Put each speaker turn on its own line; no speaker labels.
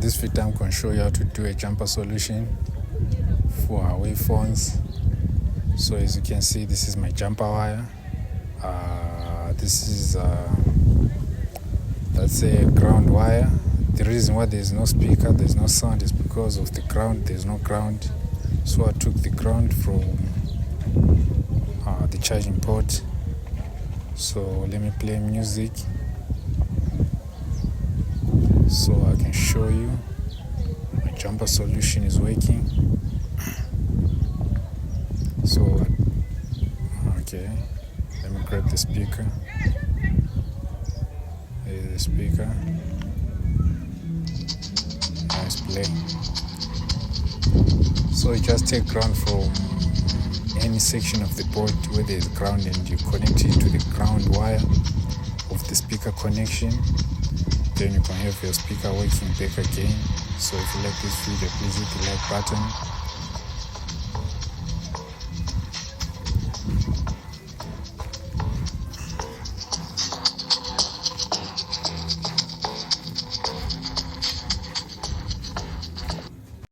this video I'm going to show you how to do a jumper solution for Huawei phones. So as you can see, this is my jumper wire. This is that's a ground wire. The reason why there's no speaker, there's no sound, is because of the ground. There's no ground, so I took the ground from the charging port. So let me play music so I can show you my jumper solution is working. So okay, let me grab the speaker. Here's the speaker. Nice play. So you just take ground from any section of the board where there is ground, and you connect it to the ground wire of the speaker connection. Then you can have your speaker working back again. So if you like this video, please hit the like button.